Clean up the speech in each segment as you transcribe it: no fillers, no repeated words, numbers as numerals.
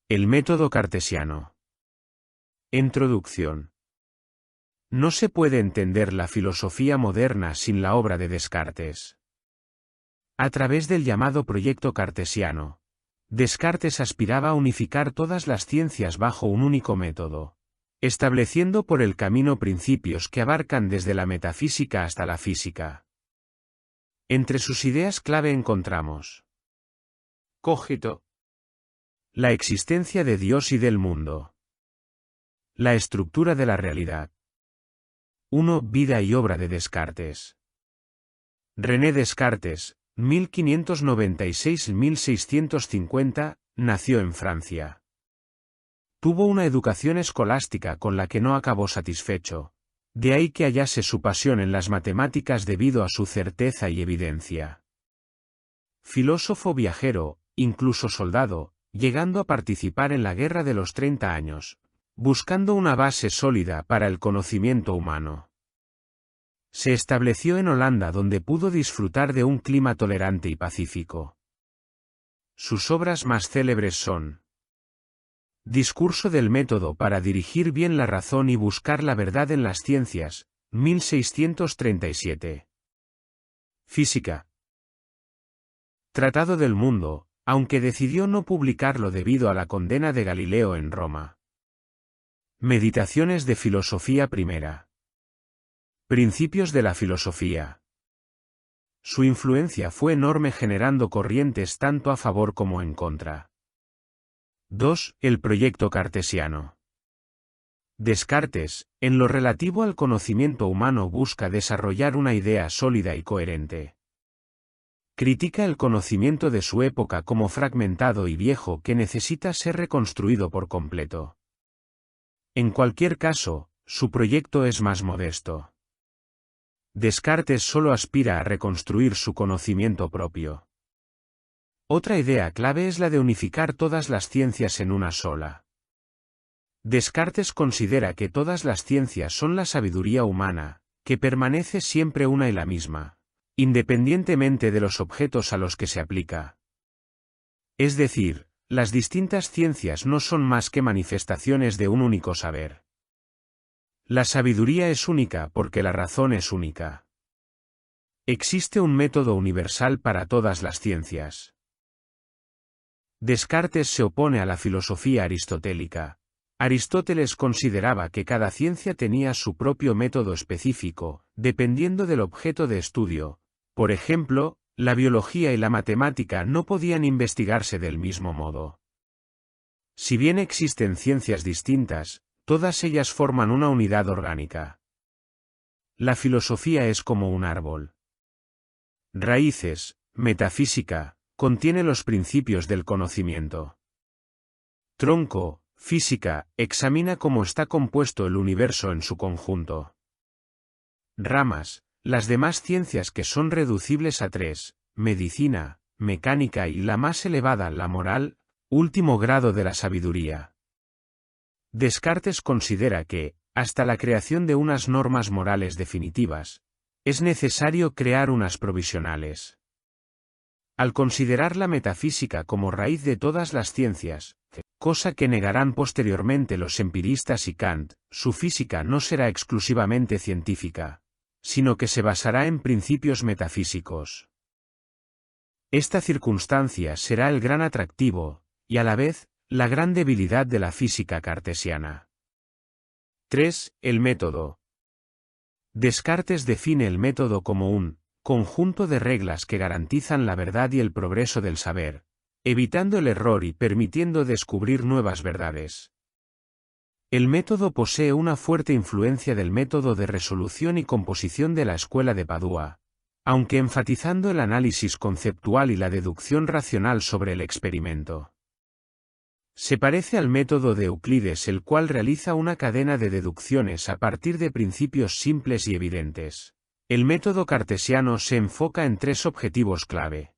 El método cartesiano. Introducción. No se puede entender la filosofía moderna sin la obra de Descartes. A través del llamado proyecto cartesiano, Descartes aspiraba a unificar todas las ciencias bajo un único método, estableciendo por el camino principios que abarcan desde la metafísica hasta la física. Entre sus ideas clave encontramos: cogito, la existencia de Dios y del mundo, la estructura de la realidad. 1. Vida y obra de Descartes. René Descartes, 1596-1650, nació en Francia. Tuvo una educación escolástica con la que no acabó satisfecho, de ahí que hallase su pasión en las matemáticas debido a su certeza y evidencia. Filósofo viajero, incluso soldado, llegando a participar en la Guerra de los 30 años, buscando una base sólida para el conocimiento humano. Se estableció en Holanda, donde pudo disfrutar de un clima tolerante y pacífico. Sus obras más célebres son: Discurso del método para dirigir bien la razón y buscar la verdad en las ciencias, 1637. Física. Tratado del mundo, aunque decidió no publicarlo debido a la condena de Galileo en Roma. Meditaciones de filosofía primera. Principios de la filosofía. Su influencia fue enorme, generando corrientes tanto a favor como en contra. 2. El proyecto cartesiano. Descartes, en lo relativo al conocimiento humano, busca desarrollar una idea sólida y coherente. Critica el conocimiento de su época como fragmentado y viejo que necesita ser reconstruido por completo. En cualquier caso, su proyecto es más modesto. Descartes solo aspira a reconstruir su conocimiento propio. Otra idea clave es la de unificar todas las ciencias en una sola. Descartes considera que todas las ciencias son la sabiduría humana, que permanece siempre una y la misma, independientemente de los objetos a los que se aplica. Es decir, las distintas ciencias no son más que manifestaciones de un único saber. La sabiduría es única porque la razón es única. Existe un método universal para todas las ciencias. Descartes se opone a la filosofía aristotélica. Aristóteles consideraba que cada ciencia tenía su propio método específico, dependiendo del objeto de estudio. Por ejemplo, la biología y la matemática no podían investigarse del mismo modo. Si bien existen ciencias distintas, todas ellas forman una unidad orgánica. La filosofía es como un árbol. Raíces, metafísica, contiene los principios del conocimiento. Tronco, física, examina cómo está compuesto el universo en su conjunto. Ramas, las demás ciencias que son reducibles a tres: medicina, mecánica y la más elevada, la moral, último grado de la sabiduría. Descartes considera que, hasta la creación de unas normas morales definitivas, es necesario crear unas provisionales. Al considerar la metafísica como raíz de todas las ciencias, cosa que negarán posteriormente los empiristas y Kant, su física no será exclusivamente científica, sino que se basará en principios metafísicos. Esta circunstancia será el gran atractivo, y a la vez, la gran debilidad de la física cartesiana. 3. El método. Descartes define el método como un conjunto de reglas que garantizan la verdad y el progreso del saber, evitando el error y permitiendo descubrir nuevas verdades. El método posee una fuerte influencia del método de resolución y composición de la Escuela de Padua, aunque enfatizando el análisis conceptual y la deducción racional sobre el experimento. Se parece al método de Euclides, el cual realiza una cadena de deducciones a partir de principios simples y evidentes. El método cartesiano se enfoca en tres objetivos clave.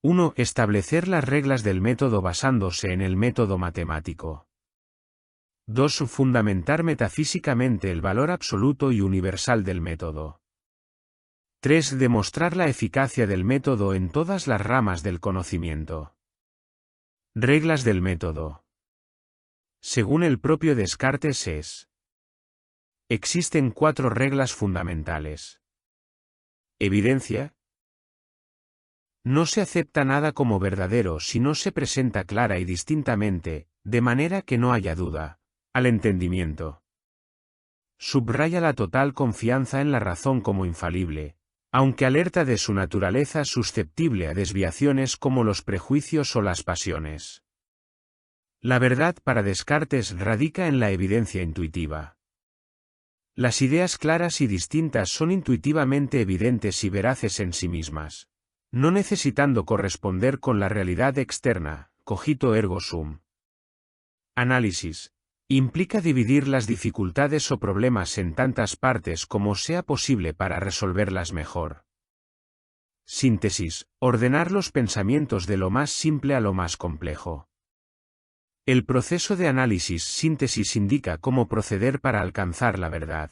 1. Establecer las reglas del método basándose en el método matemático. 2. Fundamentar metafísicamente el valor absoluto y universal del método. 3. Demostrar la eficacia del método en todas las ramas del conocimiento. Reglas del método. Según el propio Descartes existen 4 reglas fundamentales. Evidencia. No se acepta nada como verdadero si no se presenta clara y distintamente, de manera que no haya duda. Al entendimiento. Subraya la total confianza en la razón como infalible, aunque alerta de su naturaleza susceptible a desviaciones como los prejuicios o las pasiones. La verdad para Descartes radica en la evidencia intuitiva. Las ideas claras y distintas son intuitivamente evidentes y veraces en sí mismas, no necesitando corresponder con la realidad externa, cogito ergo sum. Análisis. Implica dividir las dificultades o problemas en tantas partes como sea posible para resolverlas mejor. Síntesis. Ordenar los pensamientos de lo más simple a lo más complejo. El proceso de análisis-síntesis indica cómo proceder para alcanzar la verdad.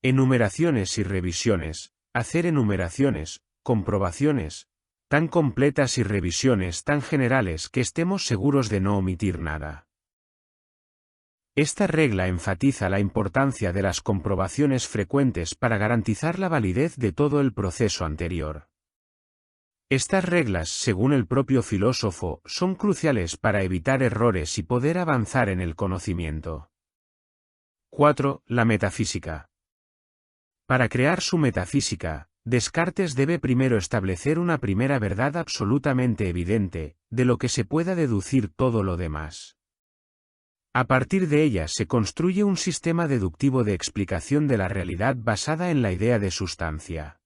Enumeraciones y revisiones. Hacer enumeraciones, comprobaciones, tan completas y revisiones tan generales que estemos seguros de no omitir nada. Esta regla enfatiza la importancia de las comprobaciones frecuentes para garantizar la validez de todo el proceso anterior. Estas reglas, según el propio filósofo, son cruciales para evitar errores y poder avanzar en el conocimiento. 4. La metafísica. Para crear su metafísica, Descartes debe primero establecer una primera verdad absolutamente evidente, de lo que se pueda deducir todo lo demás. A partir de ella se construye un sistema deductivo de explicación de la realidad basada en la idea de sustancia.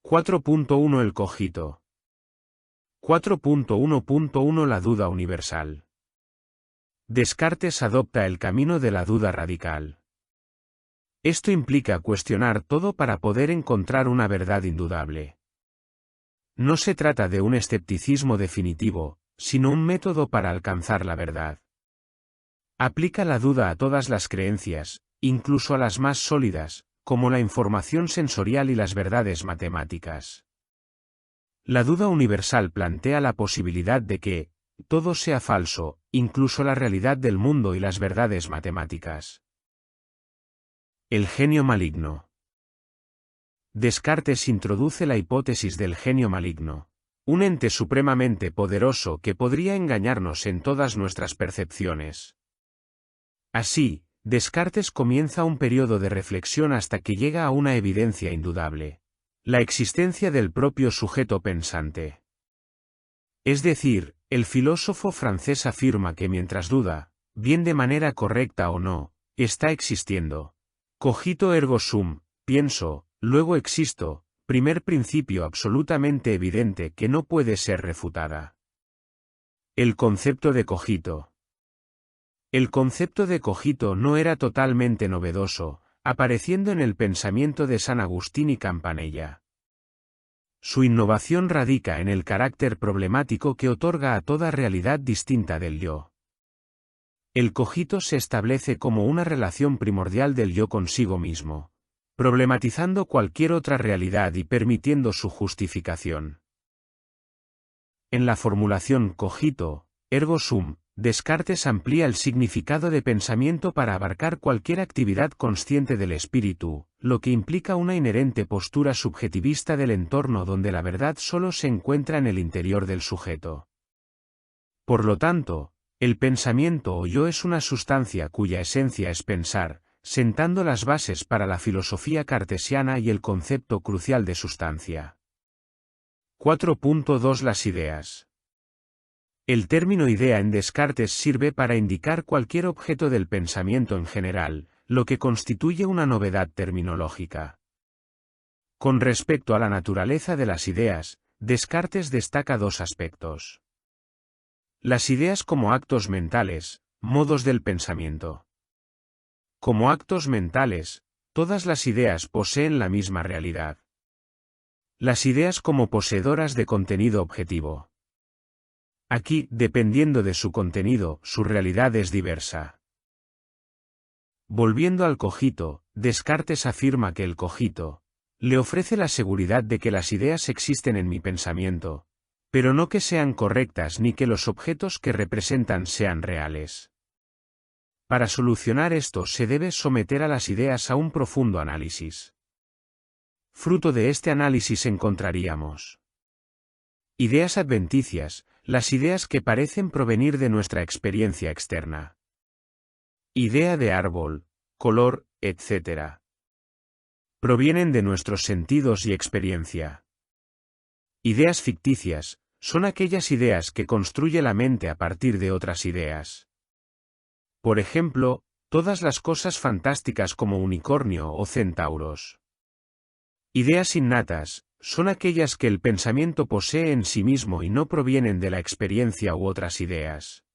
4.1 El cogito. 4.1.1 La duda universal. Descartes adopta el camino de la duda radical. Esto implica cuestionar todo para poder encontrar una verdad indudable. No se trata de un escepticismo definitivo, sino un método para alcanzar la verdad. Aplica la duda a todas las creencias, incluso a las más sólidas, como la información sensorial y las verdades matemáticas. La duda universal plantea la posibilidad de que todo sea falso, incluso la realidad del mundo y las verdades matemáticas. El genio maligno. Descartes introduce la hipótesis del genio maligno, un ente supremamente poderoso que podría engañarnos en todas nuestras percepciones. Así, Descartes comienza un periodo de reflexión hasta que llega a una evidencia indudable: la existencia del propio sujeto pensante. Es decir, el filósofo francés afirma que mientras duda, bien de manera correcta o no, está existiendo. Cogito ergo sum, pienso, luego existo, primer principio absolutamente evidente que no puede ser refutada. El concepto de cogito. El concepto de cogito no era totalmente novedoso, apareciendo en el pensamiento de San Agustín y Campanella. Su innovación radica en el carácter problemático que otorga a toda realidad distinta del yo. El cogito se establece como una relación primordial del yo consigo mismo, problematizando cualquier otra realidad y permitiendo su justificación. En la formulación cogito, ergo sum, Descartes amplía el significado de pensamiento para abarcar cualquier actividad consciente del espíritu, lo que implica una inherente postura subjetivista del entorno donde la verdad solo se encuentra en el interior del sujeto. Por lo tanto, el pensamiento o yo es una sustancia cuya esencia es pensar, sentando las bases para la filosofía cartesiana y el concepto crucial de sustancia. 4.2 Las ideas. El término idea en Descartes sirve para indicar cualquier objeto del pensamiento en general, lo que constituye una novedad terminológica. Con respecto a la naturaleza de las ideas, Descartes destaca 2 aspectos. Las ideas como actos mentales, modos del pensamiento. Como actos mentales, todas las ideas poseen la misma realidad. Las ideas como poseedoras de contenido objetivo. Aquí, dependiendo de su contenido, su realidad es diversa. Volviendo al cogito, Descartes afirma que el cogito le ofrece la seguridad de que las ideas existen en mi pensamiento, pero no que sean correctas ni que los objetos que representan sean reales. Para solucionar esto se debe someter a las ideas a un profundo análisis. Fruto de este análisis encontraríamos ideas adventicias, las ideas que parecen provenir de nuestra experiencia externa. Idea de árbol, color, etc. Provienen de nuestros sentidos y experiencia. Ideas ficticias, son aquellas ideas que construye la mente a partir de otras ideas. Por ejemplo, todas las cosas fantásticas como unicornio o centauros. Ideas innatas, son aquellas que el pensamiento posee en sí mismo y no provienen de la experiencia u otras ideas.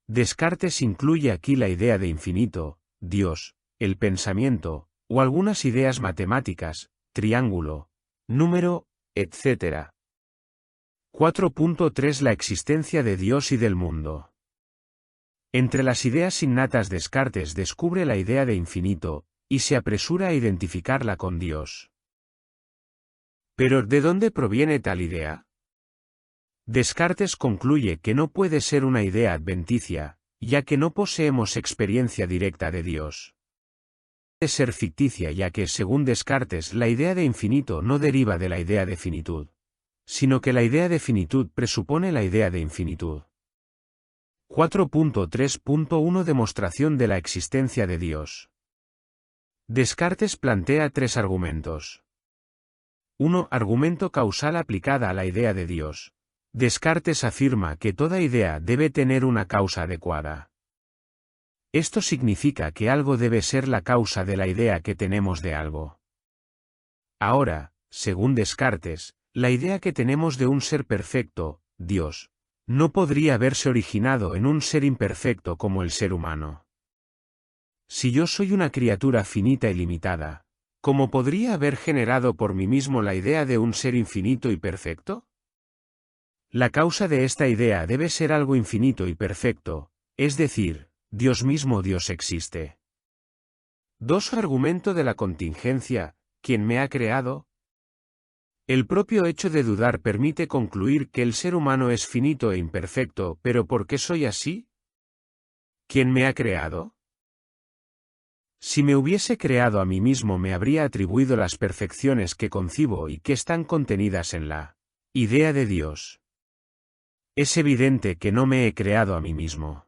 Descartes incluye aquí la idea de infinito, Dios, el pensamiento, o algunas ideas matemáticas, triángulo, número, etc. 4.3 La existencia de Dios y del mundo. Entre las ideas innatas Descartes descubre la idea de infinito, y se apresura a identificarla con Dios. ¿Pero de dónde proviene tal idea? Descartes concluye que no puede ser una idea adventicia, ya que no poseemos experiencia directa de Dios. Puede ser ficticia ya que, según Descartes, la idea de infinito no deriva de la idea de finitud, sino que la idea de finitud presupone la idea de infinitud. 4.3.1 Demostración de la existencia de Dios. Descartes plantea tres argumentos. 1. Argumento causal aplicada a la idea de Dios. Descartes afirma que toda idea debe tener una causa adecuada. Esto significa que algo debe ser la causa de la idea que tenemos de algo. Ahora, según Descartes, la idea que tenemos de un ser perfecto, Dios, no podría haberse originado en un ser imperfecto como el ser humano. Si yo soy una criatura finita y limitada, ¿cómo podría haber generado por mí mismo la idea de un ser infinito y perfecto? La causa de esta idea debe ser algo infinito y perfecto, es decir, Dios mismo. Dios existe. 2. Argumento de la contingencia, ¿quién me ha creado? El propio hecho de dudar permite concluir que el ser humano es finito e imperfecto, pero ¿por qué soy así? ¿Quién me ha creado? Si me hubiese creado a mí mismo me habría atribuido las perfecciones que concibo y que están contenidas en la idea de Dios. Es evidente que no me he creado a mí mismo.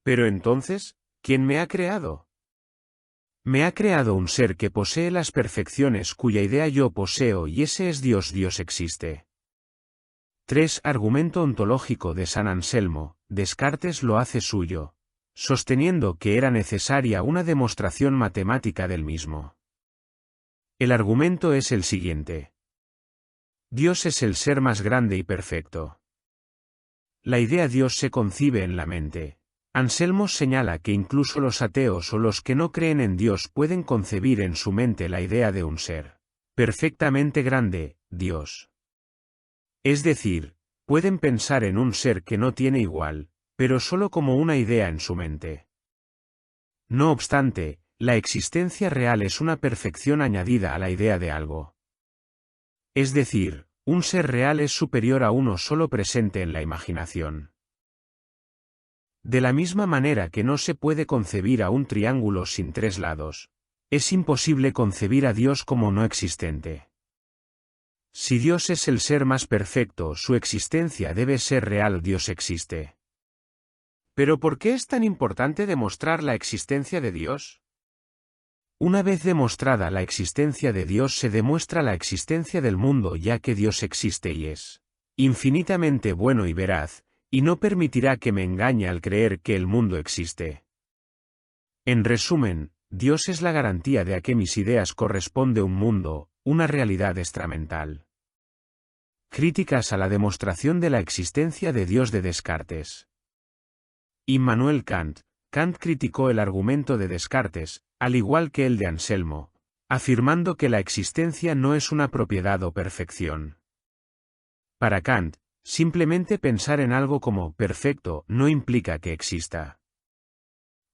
Pero entonces, ¿quién me ha creado? Me ha creado un ser que posee las perfecciones cuya idea yo poseo y ese es Dios. Dios existe. 3. Argumento ontológico de San Anselmo. Descartes lo hace suyo, sosteniendo que era necesaria una demostración matemática del mismo. El argumento es el siguiente. Dios es el ser más grande y perfecto. La idea Dios se concibe en la mente. Anselmo señala que incluso los ateos o los que no creen en Dios pueden concebir en su mente la idea de un ser perfectamente grande, Dios. Es decir, pueden pensar en un ser que no tiene igual, pero solo como una idea en su mente. No obstante, la existencia real es una perfección añadida a la idea de algo. Es decir, un ser real es superior a uno solo presente en la imaginación. De la misma manera que no se puede concebir a un triángulo sin tres lados, es imposible concebir a Dios como no existente. Si Dios es el ser más perfecto, su existencia debe ser real. Dios existe. ¿Pero por qué es tan importante demostrar la existencia de Dios? Una vez demostrada la existencia de Dios se demuestra la existencia del mundo, ya que Dios existe y es infinitamente bueno y veraz, y no permitirá que me engañe al creer que el mundo existe. En resumen, Dios es la garantía de a que mis ideas corresponde un mundo, una realidad extramental. Críticas a la demostración de la existencia de Dios de Descartes. Immanuel Kant. Kant criticó el argumento de Descartes, al igual que el de Anselmo, afirmando que la existencia no es una propiedad o perfección. Para Kant, simplemente pensar en algo como perfecto no implica que exista.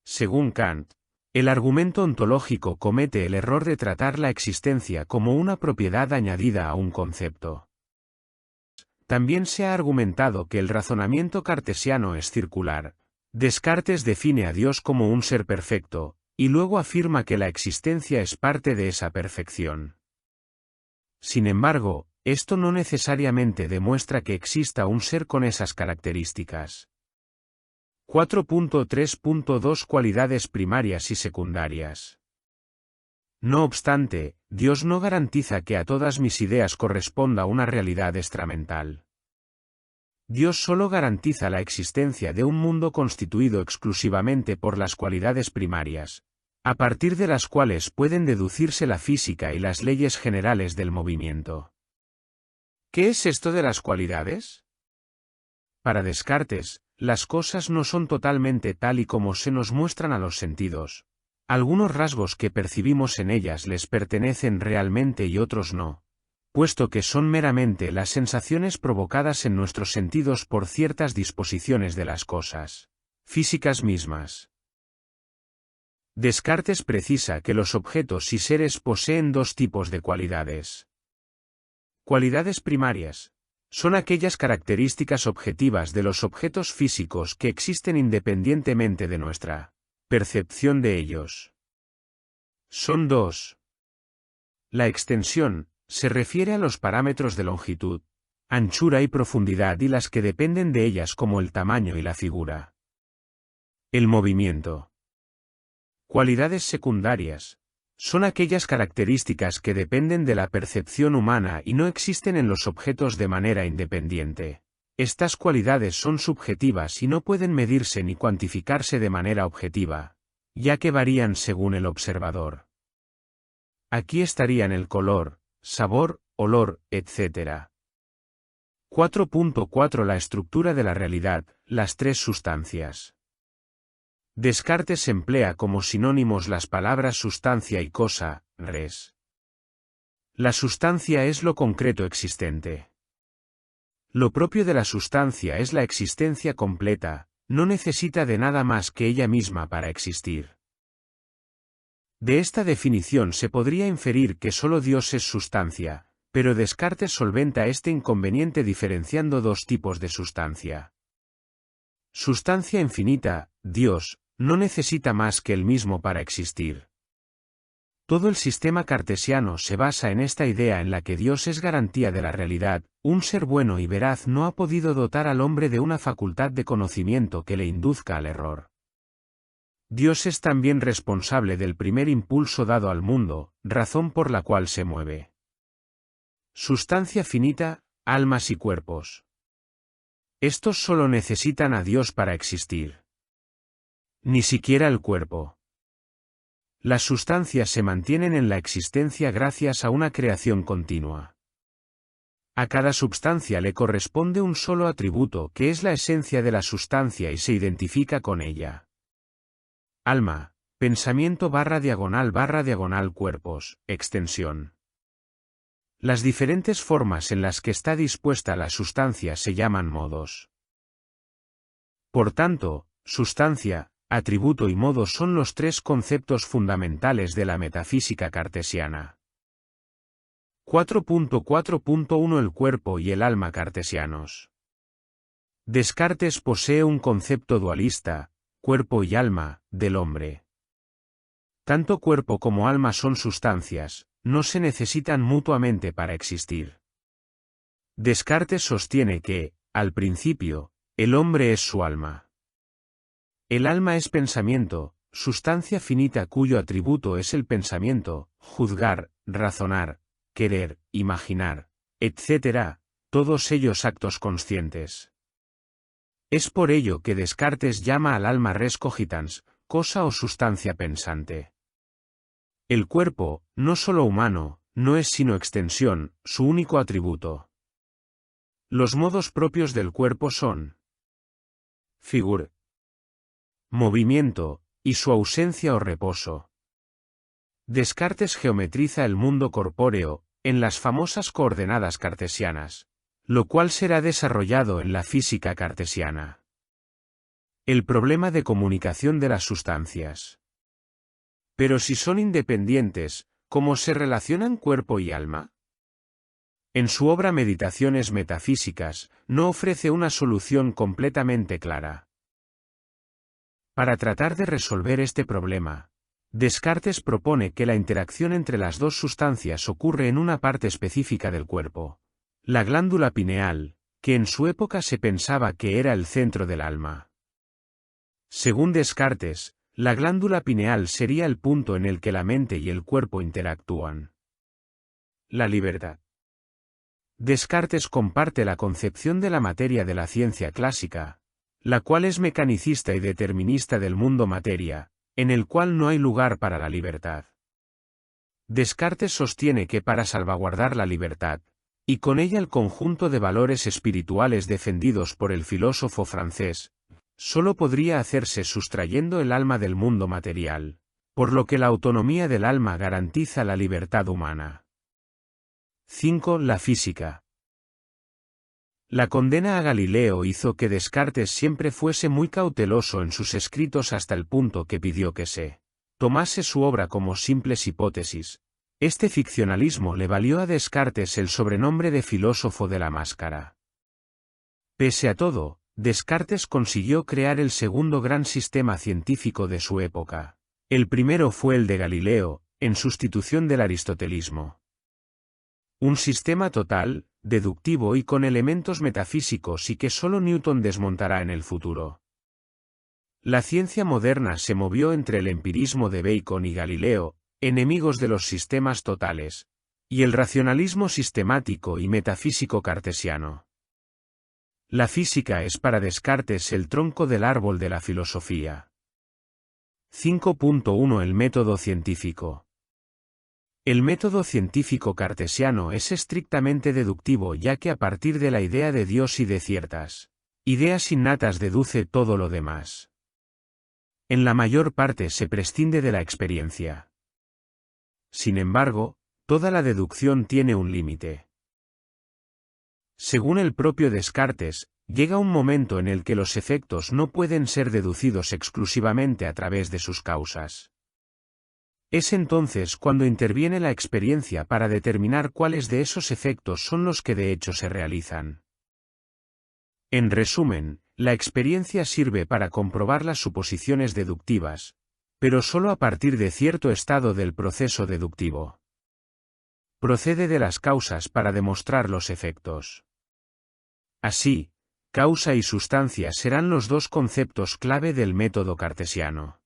Según Kant, el argumento ontológico comete el error de tratar la existencia como una propiedad añadida a un concepto. También se ha argumentado que el razonamiento cartesiano es circular. Descartes define a Dios como un ser perfecto, y luego afirma que la existencia es parte de esa perfección. Sin embargo, esto no necesariamente demuestra que exista un ser con esas características. 4.3.2 Cualidades primarias y secundarias. No obstante, Dios no garantiza que a todas mis ideas corresponda una realidad extramental. Dios solo garantiza la existencia de un mundo constituido exclusivamente por las cualidades primarias, a partir de las cuales pueden deducirse la física y las leyes generales del movimiento. ¿Qué es esto de las cualidades? Para Descartes, las cosas no son totalmente tal y como se nos muestran a los sentidos. Algunos rasgos que percibimos en ellas les pertenecen realmente y otros no, puesto que son meramente las sensaciones provocadas en nuestros sentidos por ciertas disposiciones de las cosas físicas mismas. Descartes precisa que los objetos y seres poseen dos tipos de cualidades. Cualidades primarias son aquellas características objetivas de los objetos físicos que existen independientemente de nuestra percepción de ellos. Son dos. La extensión se refiere a los parámetros de longitud, anchura y profundidad y las que dependen de ellas como el tamaño y la figura. El movimiento. Cualidades secundarias son aquellas características que dependen de la percepción humana y no existen en los objetos de manera independiente. Estas cualidades son subjetivas y no pueden medirse ni cuantificarse de manera objetiva, ya que varían según el observador. Aquí estarían el color, sabor, olor, etc. 4.4 La estructura de la realidad, las tres sustancias. Descartes emplea como sinónimos las palabras sustancia y cosa, res. La sustancia es lo concreto existente. Lo propio de la sustancia es la existencia completa, no necesita de nada más que ella misma para existir. De esta definición se podría inferir que solo Dios es sustancia, pero Descartes solventa este inconveniente diferenciando dos tipos de sustancia. Sustancia infinita, Dios, no necesita más que él mismo para existir. Todo el sistema cartesiano se basa en esta idea en la que Dios es garantía de la realidad. Un ser bueno y veraz no ha podido dotar al hombre de una facultad de conocimiento que le induzca al error. Dios es también responsable del primer impulso dado al mundo, razón por la cual se mueve. Sustancia finita, almas y cuerpos. Estos solo necesitan a Dios para existir. Ni siquiera el cuerpo. Las sustancias se mantienen en la existencia gracias a una creación continua. A cada substancia le corresponde un solo atributo que es la esencia de la sustancia y se identifica con ella. Alma, pensamiento /diagonal cuerpos, extensión. Las diferentes formas en las que está dispuesta la sustancia se llaman modos. Por tanto, sustancia, atributo y modo son los tres conceptos fundamentales de la metafísica cartesiana. 4.4.1 El cuerpo y el alma cartesianos. Descartes posee un concepto dualista, cuerpo y alma, del hombre. Tanto cuerpo como alma son sustancias, no se necesitan mutuamente para existir. Descartes sostiene que, al principio, el hombre es su alma. El alma es pensamiento, sustancia finita cuyo atributo es el pensamiento, juzgar, razonar, querer, imaginar, etc., todos ellos actos conscientes. Es por ello que Descartes llama al alma res cogitans, cosa o sustancia pensante. El cuerpo, no solo humano, no es sino extensión, su único atributo. Los modos propios del cuerpo son figura, movimiento, y su ausencia o reposo. Descartes geometriza el mundo corpóreo, en las famosas coordenadas cartesianas, lo cual será desarrollado en la física cartesiana. El problema de comunicación de las sustancias. Pero si son independientes, ¿cómo se relacionan cuerpo y alma? En su obra Meditaciones metafísicas, no ofrece una solución completamente clara. Para tratar de resolver este problema, Descartes propone que la interacción entre las dos sustancias ocurre en una parte específica del cuerpo, la glándula pineal, que en su época se pensaba que era el centro del alma. Según Descartes, la glándula pineal sería el punto en el que la mente y el cuerpo interactúan. La libertad. Descartes comparte la concepción de la materia de la ciencia clásica, la cual es mecanicista y determinista del mundo materia, en el cual no hay lugar para la libertad. Descartes sostiene que para salvaguardar la libertad, y con ella el conjunto de valores espirituales defendidos por el filósofo francés, solo podría hacerse sustrayendo el alma del mundo material, por lo que la autonomía del alma garantiza la libertad humana. 5. La física. La condena a Galileo hizo que Descartes siempre fuese muy cauteloso en sus escritos hasta el punto que pidió que se tomase su obra como simples hipótesis. Este ficcionalismo le valió a Descartes el sobrenombre de filósofo de la máscara. Pese a todo, Descartes consiguió crear el segundo gran sistema científico de su época. El primero fue el de Galileo, en sustitución del aristotelismo. Un sistema total, deductivo y con elementos metafísicos y que solo Newton desmontará en el futuro. La ciencia moderna se movió entre el empirismo de Bacon y Galileo, enemigos de los sistemas totales, y el racionalismo sistemático y metafísico cartesiano. La física es para Descartes el tronco del árbol de la filosofía. 5.1 El método científico. El método científico cartesiano es estrictamente deductivo ya que a partir de la idea de Dios y de ciertas ideas innatas deduce todo lo demás. En la mayor parte se prescinde de la experiencia. Sin embargo, toda la deducción tiene un límite. Según el propio Descartes, llega un momento en el que los efectos no pueden ser deducidos exclusivamente a través de sus causas. Es entonces cuando interviene la experiencia para determinar cuáles de esos efectos son los que de hecho se realizan. En resumen, la experiencia sirve para comprobar las suposiciones deductivas, pero solo a partir de cierto estado del proceso deductivo. Procede de las causas para demostrar los efectos. Así, causa y sustancia serán los dos conceptos clave del método cartesiano.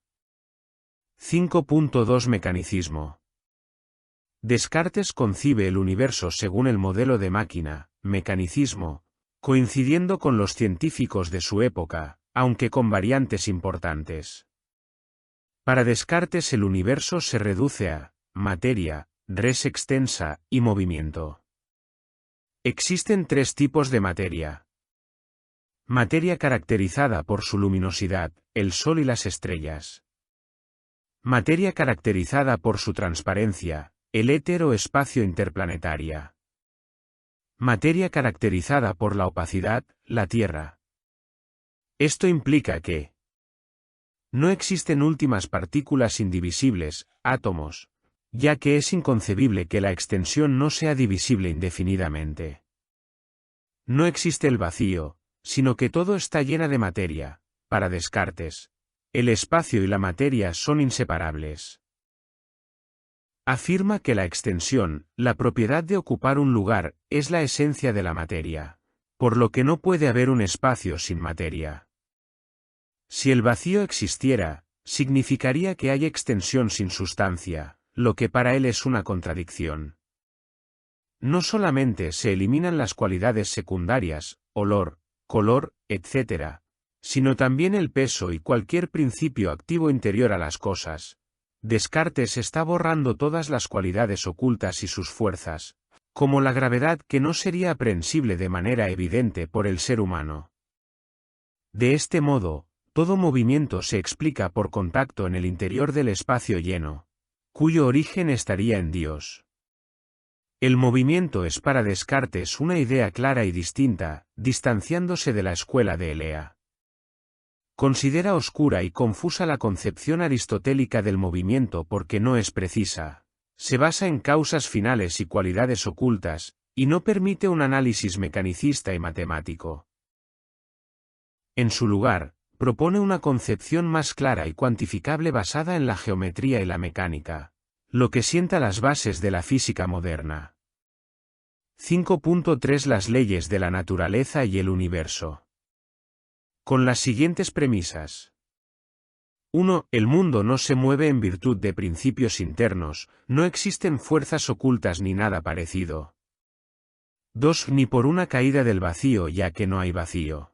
5.2 Mecanicismo. Descartes concibe el universo según el modelo de máquina, mecanicismo, coincidiendo con los científicos de su época, aunque con variantes importantes. Para Descartes el universo se reduce a materia, res extensa y movimiento. Existen tres tipos de materia. Materia caracterizada por su luminosidad, el Sol y las estrellas. Materia caracterizada por su transparencia, el éter o espacio interplanetaria. Materia caracterizada por la opacidad, la Tierra. Esto implica que no existen últimas partículas indivisibles, átomos, ya que es inconcebible que la extensión no sea divisible indefinidamente. No existe el vacío, sino que todo está llena de materia. Para Descartes, el espacio y la materia son inseparables. Afirma que la extensión, la propiedad de ocupar un lugar, es la esencia de la materia, por lo que no puede haber un espacio sin materia. Si el vacío existiera, significaría que hay extensión sin sustancia, lo que para él es una contradicción. No solamente se eliminan las cualidades secundarias, olor, color, etc., sino también el peso y cualquier principio activo interior a las cosas. Descartes está borrando todas las cualidades ocultas y sus fuerzas, como la gravedad que no sería aprehensible de manera evidente por el ser humano. De este modo, todo movimiento se explica por contacto en el interior del espacio lleno, cuyo origen estaría en Dios. El movimiento es para Descartes una idea clara y distinta, distanciándose de la escuela de Elea. Considera oscura y confusa la concepción aristotélica del movimiento porque no es precisa. Se basa en causas finales y cualidades ocultas, y no permite un análisis mecanicista y matemático. En su lugar, propone una concepción más clara y cuantificable basada en la geometría y la mecánica, lo que sienta las bases de la física moderna. 5.3 Las leyes de la naturaleza y el universo. Con las siguientes premisas. 1. El mundo no se mueve en virtud de principios internos, no existen fuerzas ocultas ni nada parecido. 2. Ni por una caída del vacío, ya que no hay vacío.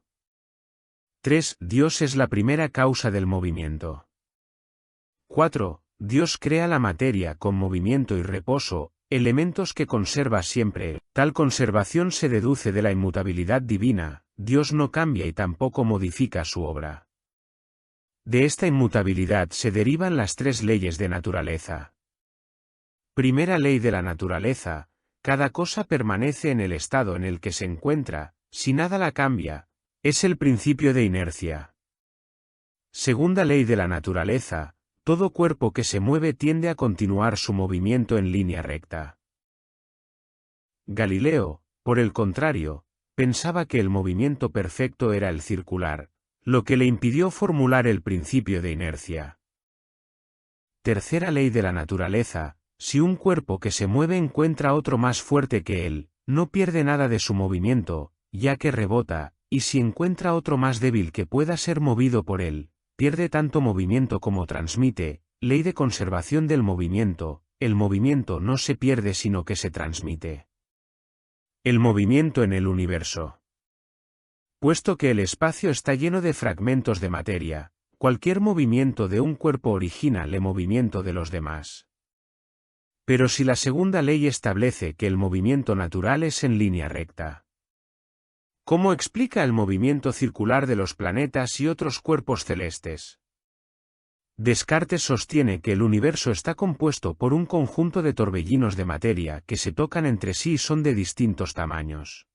3. Dios es la primera causa del movimiento. 4. Dios crea la materia con movimiento y reposo, elementos que conserva siempre. Tal conservación se deduce de la inmutabilidad divina, Dios no cambia y tampoco modifica su obra. De esta inmutabilidad se derivan las tres leyes de naturaleza. Primera ley de la naturaleza: cada cosa permanece en el estado en el que se encuentra, si nada la cambia. Es el principio de inercia. Segunda ley de la naturaleza: todo cuerpo que se mueve tiende a continuar su movimiento en línea recta. Galileo, por el contrario, pensaba que el movimiento perfecto era el circular, lo que le impidió formular el principio de inercia. Tercera ley de la naturaleza: si un cuerpo que se mueve encuentra otro más fuerte que él, no pierde nada de su movimiento, ya que rebota, y si encuentra otro más débil que pueda ser movido por él, pierde tanto movimiento como transmite. Ley de conservación del movimiento: el movimiento no se pierde sino que se transmite. El movimiento en el universo. Puesto que el espacio está lleno de fragmentos de materia, cualquier movimiento de un cuerpo origina el movimiento de los demás. Pero si la segunda ley establece que el movimiento natural es en línea recta, ¿cómo explica el movimiento circular de los planetas y otros cuerpos celestes? Descartes sostiene que el universo está compuesto por un conjunto de torbellinos de materia que se tocan entre sí y son de distintos tamaños.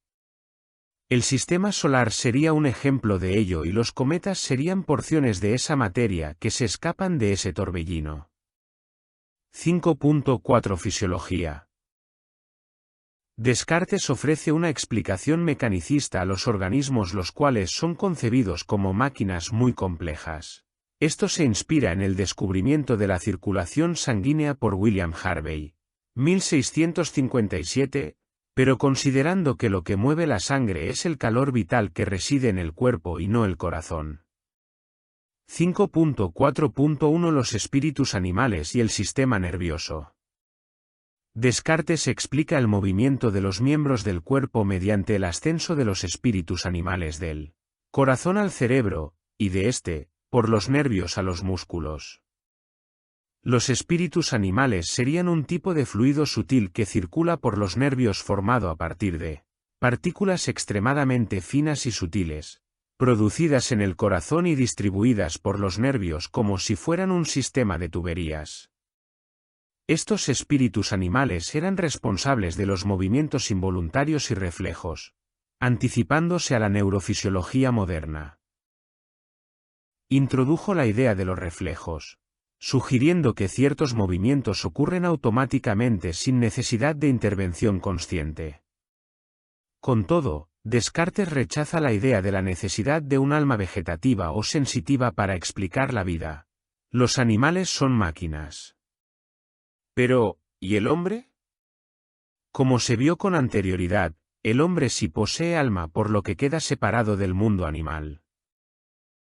El sistema solar sería un ejemplo de ello y los cometas serían porciones de esa materia que se escapan de ese torbellino. 5.4 Fisiología. Descartes ofrece una explicación mecanicista a los organismos, los cuales son concebidos como máquinas muy complejas. Esto se inspira en el descubrimiento de la circulación sanguínea por William Harvey, 1657, pero considerando que lo que mueve la sangre es el calor vital que reside en el cuerpo y no el corazón. 5.4.1 Los espíritus animales y el sistema nervioso. Descartes explica el movimiento de los miembros del cuerpo mediante el ascenso de los espíritus animales del corazón al cerebro, y de éste, por los nervios a los músculos. Los espíritus animales serían un tipo de fluido sutil que circula por los nervios formado a partir de partículas extremadamente finas y sutiles, producidas en el corazón y distribuidas por los nervios como si fueran un sistema de tuberías. Estos espíritus animales eran responsables de los movimientos involuntarios y reflejos, anticipándose a la neurofisiología moderna. Introdujo la idea de los reflejos, sugiriendo que ciertos movimientos ocurren automáticamente sin necesidad de intervención consciente. Con todo, Descartes rechaza la idea de la necesidad de un alma vegetativa o sensitiva para explicar la vida. Los animales son máquinas. Pero, ¿y el hombre? Como se vio con anterioridad, el hombre sí posee alma, por lo que queda separado del mundo animal.